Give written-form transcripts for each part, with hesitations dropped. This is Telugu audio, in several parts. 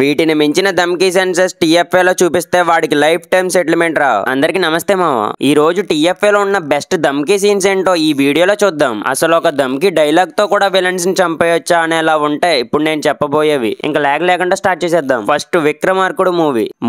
వీటిని మించిన ధమ్కీ సెన్సెస్ టీఎఫ్ఏ లో చూపిస్తే వాడికి లైఫ్ టైం సెటిల్మెంట్ రా. అందరికి నమస్తే మామ. ఈ రోజు టీఎఫ్ఏ లో ఉన్న బెస్ట్ ధమ్కీ సీన్స్ ఏంటో ఈ వీడియోలో చూద్దాం. అసలు ఒక ధమ్కీ డైలాగ్ తో కూడా విలన్స్ ని చంపేయొచ్చా అనేలా ఉంటాయి ఇప్పుడు నేను చెప్పబోయేవి. ఇంకా లేకుండా స్టార్ట్ చేసేద్దాం. ఫస్ట్ విక్రమార్కుడు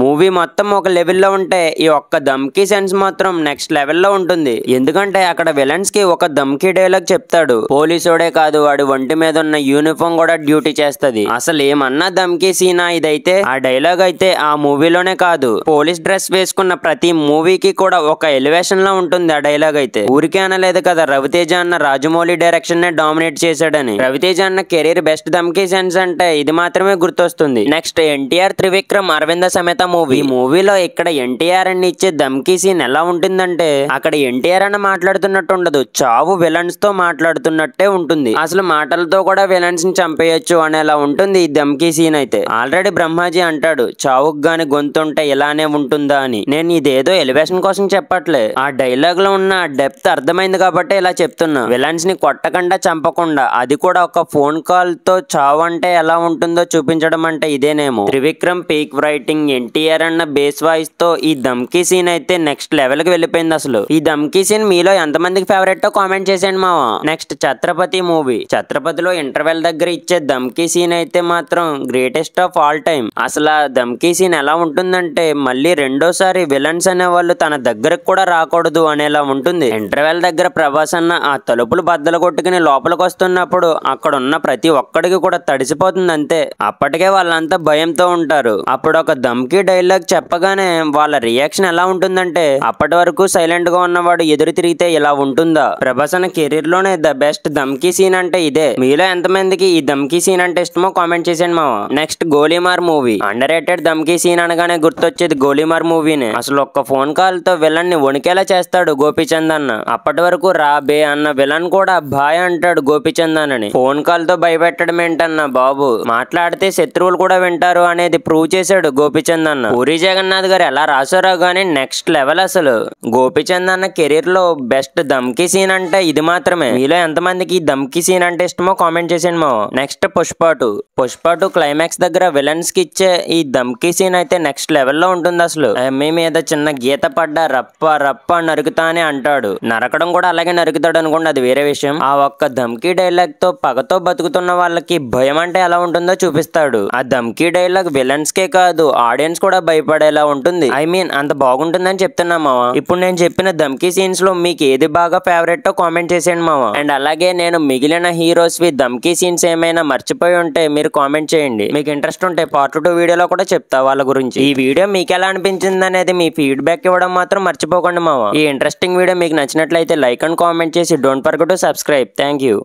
మూవీ మొత్తం ఒక లెవెల్లో ఉంటే ఈ ఒక్క ధమ్కీ సెన్స్ మాత్రం నెక్స్ట్ లెవెల్లో ఉంటుంది. ఎందుకంటే అక్కడ విలన్స్ కి ఒక ధమ్కీ డైలాగ్ చెప్తాడు. పోలీసుడే కాదు వాడి ఒంటి మీద ఉన్న యూనిఫామ్ కూడా డ్యూటీ చేస్తది. అసలు ఏమన్నా ధమ్కీ సీనా ఇదైతే. ఆ డైలాగ్ అయితే ఆ మూవీలోనే కాదు, పోలీస్ డ్రెస్ వేసుకున్న ప్రతి మూవీకి కూడా ఒక ఎలివేషన్ లా ఉంటుంది. ఆ డైలాగ్ అయితే ఊరికే అనలేదు కదా, రవితేజ అన్న రాజమౌళి డైరెక్షన్ నే డామినేట్ చేశాడని. రవితేజ అన్న కెరీర్ బెస్ట్ ధమ్కీ సెన్స్ అంటే ఇది మాత్రమే గుర్తొస్తుంది. Next NTR Trivikram Aravinda Sametha movie. ఈ మూవీలో ఇక్కడ ఎన్టీఆర్ అని ఇచ్చే ధమ్కీ సీన్ ఎలా ఉంటుందంటే అక్కడ ఎన్టీఆర్ అన్న మాట్లాడుతున్నట్టు ఉండదు, చావు విలన్స్ తో మాట్లాడుతున్నట్టే ఉంటుంది. అసలు మాటలతో కూడా విలన్స్ ని చంపేయొచ్చు అనేలా ఉంటుంది ఈ ధమ్కీ సీన్ అయితే. ఆల్రెడీ బ్రహ్మాజీ అంటాడు చావుకు గాని గొంతుంటే ఇలానే ఉంటుందా అని. నేను ఇదేదో ఎలివేషన్ కోసం చెప్పట్లే, ఆ డైలాగ్ లో ఉన్న డెప్త్ అర్థమైంది కాబట్టి ఇలా చెప్తున్నా. విలన్స్ ని కొట్టకుండా చంపకుండా, అది కూడా ఒక ఫోన్ కాల్ తో చావు అంటే ఎలా ఉంటుందో చూపించడం అంటే ఇదేనేమో. త్రివిక్రమ్ పీక్ రైటింగ్, ఎన్టీఆర్ అన్న బేస్ వాయిస్ తో ఈ ధమ్కీ సీన్ అయితే నెక్స్ట్ లెవెల్ కి వెళ్ళిపోయింది. అసలు ఈ ధమ్కీ సీన్ మీలో ఎంతమందికి ఫేవరెట్ తో కామెంట్ చేసేయండి మావా. Next Chhatrapati movie. ఛత్రపతిలో ఇంటర్వెల్ దగ్గర ఇచ్చే ధమ్కీ సీన్ అయితే మాత్రం గ్రేటెస్ట్ ఆఫ్ ఆల్ టైమ్. అసలు ఆ ధమ్కీ సీన్ ఎలా ఉంటుందంటే మళ్ళీ రెండోసారి విలన్స్ అనే వాళ్ళు తన దగ్గరకు కూడా రాకూడదు అనేలా ఉంటుంది. ఇంటర్వెల్ దగ్గర ప్రభాస్ అన్న ఆ తలుపులు బద్దలు కొట్టుకుని లోపలికి వస్తున్నప్పుడు అక్కడ ఉన్న ప్రతి ఒక్కడికి కూడా తడిసిపోతుంది అంతే. అప్పటికే వాళ్ళంతా భయంతో ఉంటారు. అప్పుడు ఒక ధమ్కీ డైలాగ్ చెప్పగానే వాళ్ళ రియాక్షన్ ఎలా ఉంటుందంటే అప్పటి వరకు సైలెంట్ గా ఉన్నవాడు ఎదురు తిరిగితే ఇలా ఉంటుందా. ప్రభాస్ అన్న కెరీర్ లోనే ద బెస్ట్ ధమ్కీ సీన్ అంటే ఇదే. మీలో ఎంతమందికి ఈ ధమ్కీ సీన్ అంటే ఇష్టమో కామెంట్ చేసేయండి మావా. Next Golimar movie. Underrated Dhamki scene అనగానే గుర్తొచ్చేది గోలీమార్ మూవీనే. అసలు ఒక్క ఫోన్ కాల్ తో విలన్ ని వణికేలా చేస్తాడు గోపీచంద్ అన్న. అప్పటి వరకు రా బే అన్న విలన్ కూడా బాయ్ అంటాడు గోపీచంద్ అన్నని. ఫోన్ కాల్ తో భయపెట్టడం ఏంటన్నా బాబు, మాట్లాడితే శత్రువులు కూడా వింటారు అనేది ప్రూవ్ చేశాడు గోపీచంద్ అన్న. పూరి జగన్నాథ్ గారు ఎలా రాసారో గానీ నెక్స్ట్ లెవెల్. అసలు గోపీచంద్ అన్న కెరీర్ లో బెస్ట్ ధమ్కీ సీన్ అంటే ఇది మాత్రమే. మీలో ఎంతమందికి ఈ ధమ్కీ సీన్ అంటే ఇష్టమో కామెంట్ చేసేయండి మా. నెక్స్ట్ పుష్ప 2 క్లైమాక్స్ దగ్గర విలన్స్ కి ఇచ్చే ఈ ధమ్కీ సీన్ అయితే నెక్స్ట్ లెవెల్లో ఉంటుంది. అసలు మీ మీద చిన్న గీత పడ్డ రప్ప నరుకుతానే అంటాడు. నరకడం కూడా అలాగే నరుకుతాడు అనుకోండి, అది వేరే విషయం. ఆ ఒక్క ధమ్కీ డైలాగ్ తో పగతో బతుకుతున్న వాళ్ళకి భయం అంటే ఎలా ఉంటుందో చూపిస్తాడు. ఆ ధమ్కీ డైలాగ్ విలన్స్ కే కాదు ఆడియన్స్ కూడా భయపడేలా ఉంటుంది. ఐ మీన్ అంత బాగుంటుందని చెప్తున్నా మావా. ఇప్పుడు నేను చెప్పిన ధమ్కీ సీన్స్ లో మీకు ఏది బాగా ఫేవరెట్ కామెంట్ చేసేయండి మావా. అండ్ అలాగే నేను మిగిలిన హీరోస్ వి ధమ్కీ సీన్స్ ఏమైనా మర్చిపోయి ఉంటే మీరు కామెంట్ చేయండి. మీకు ఇంట్రెస్ట్ ఉంటే పార్ట్ 2 వీడియోలో కూడా చెప్తా వాళ్ళ గురించి. ఈ వీడియో మీకు ఎలా అనిపించింది అనేది మీ ఫీడ్బ్యాక్ ఇవ్వడం మాత్రం మర్చిపోకండి మావా. ఈ ఇంట్రెస్టింగ్ వీడియో మీకు నచ్చినట్లయితే లైక్ అండ్ కామెంట్ చేసి don't forget to subscribe. Thank you.